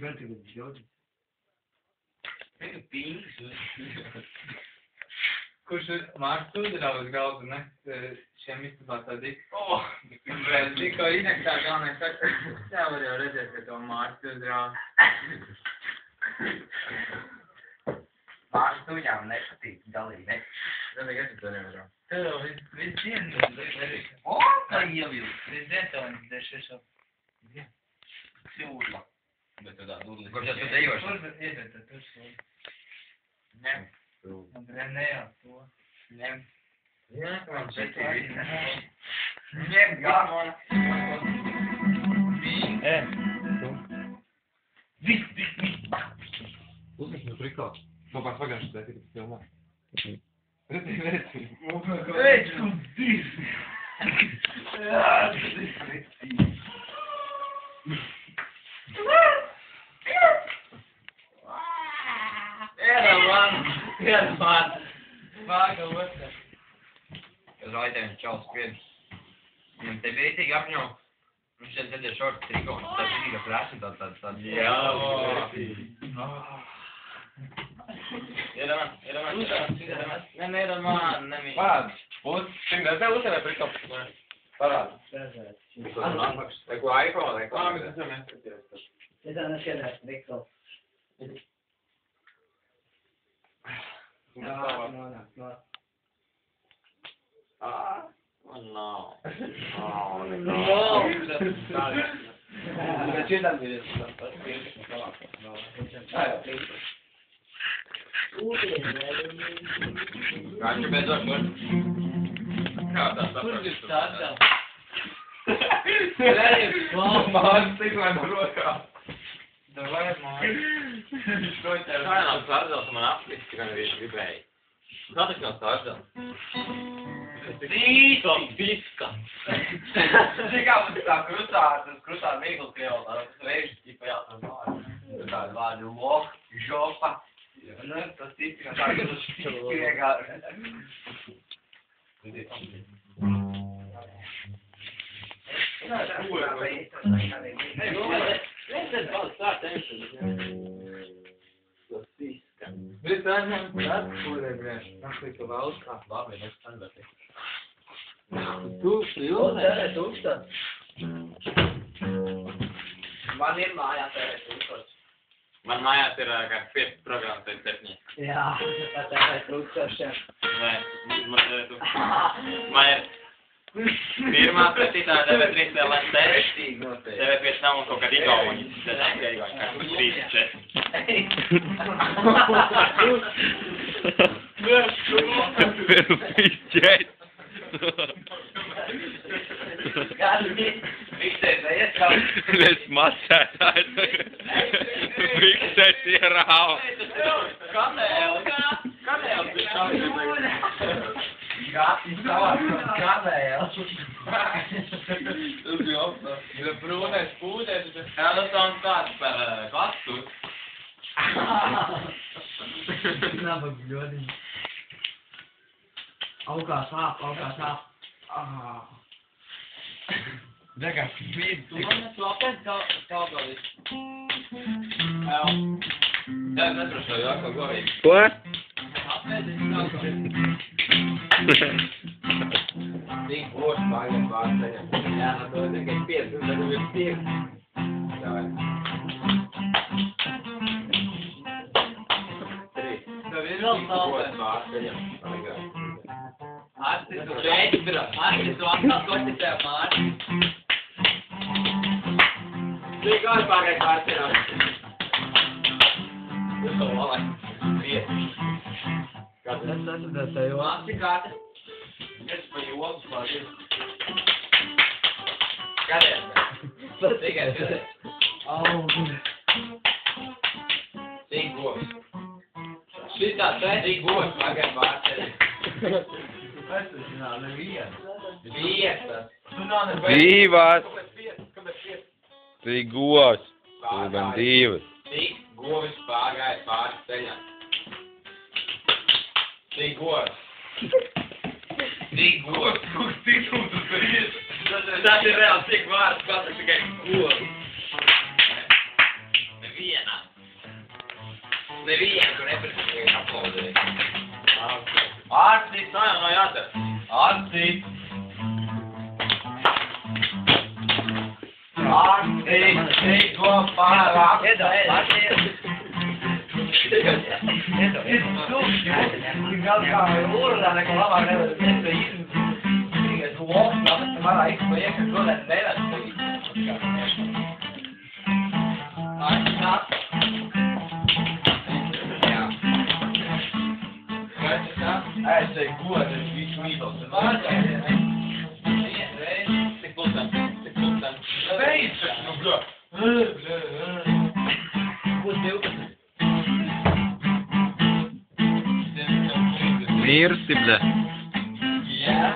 Velho, idiota. Pega pings. Kurš Mārts uzrauga galdu, ne? Šiem istabā tādi, vēl tikko inektā galvenais saka, tā var jau redzēt, ka to Mārts uzrauga. Mārts viņām nepatīk galīgi, ne? Tad es to nevaru. Tev jau visu dienu darīt. O, tā ievilk. Visu dienu tev viņas dešešo. Silva. Bet tu tā dūdli. Kurš jau tu dejoši? Kur iedēt, tad tur soli. Ņem. Ne jau to. Ņem. Jā, man šeit Ņem, jā. Uzliek no prikā. Labāk pagājuši tā tikai filmā. Redzi. Ej, tu divi. Jā, tu divi. Iedomāt. Vāga otrā. Uz aitēm čals skrien. Viņam te vērtīgi apņau. Viņš šeit dzirdēja šortu triko. Tā tīga prasa tāda. Jā, vērtīgi. Iedomāt. Neiedomāt. Parādi. Šim nezēl uzsēnē prikā. Parādi. Neko iPhone, neko. Mēs esam neskatījās. Es tā neskaidrs, Rikso. No. Oh no. Bet šitam ir Kādu beidzot, kur? Kā tā Kur saprast? ir tādā? Mārs tik lai no rokā. Davai, Mārts. Kā nav sārdzels, man apskrist, ka viņš gribēja. Kā tas nav sārdzels? Piska. Tikā mums tā krustā mīklu krievā, tas reizes ķipa jāsam vārdu. Tādi vārdi loh, žopa. Tas tīk, kā tas šķiegā. Bet aizņem tāds, kur ir brēš. Nākli, ka vēl uzkāp labi, es standarti. Tu pilnē? Man ir mājās tērēt tūkstoši. Man mājās ir kā 5 programmas pēc 7. Jā, tā tērēt tūkstošiem. Nē, man ir pirmā pretītā TV3 LSD, TV5 nav un kaut kādi igauņi, tad tikai igauņi, kā 3, 4. Pišķēt. Fiksēties, kaut. Es masētājs. Fiksēt ierāv. Kanēls ir šādi. Gācis savās kanēls. Tas bija apstāst. Ir brūnais pūdēs. Jā, tas tāds tāds par klastu. Nabaga ļoti. Augā sāp. Degās spīd. Tu man neslapēs galvālis. Jā. Jā, neprašu jau kā govīgi. Ko? Tik goši pārējiem pārsteļiem. Jā, no to tikai 5, un tad ir 5. Jā. 3. Tev ir vēl Goši salpēs. pārsteļiem. Ārsti, tu atkal kotipē Mārti. Tik goši pārējiem pārsteļiem. Jūs to valai. 5. Kāds Es esmu tev. Mārti kāda? es pa joks pārējiem. Kādēļ? Tikai Tik goši. Šitā tik goši pārējiem pārsteļiem. Es zināt, nevienu. 5. Tu nav Divas. Kāpēc 5? Trigos. Tu gan divas. Tik govis pārgāja pāri ceļam. Tik govis. Tik govis. Kur tikums tas ir? Tas ir reāli tik vārds, katrs tikai govis. Nevienko neprasīja aplaudēt. Ārsti! Tā jau nav jādara. Ārsti! Ārsti! Ko pārāk? Es sei gut, das ist wie Schmiedel. Tik klusam, tik klusam. Beidz! Nu, bļa! Mirsti, bļa. Jā.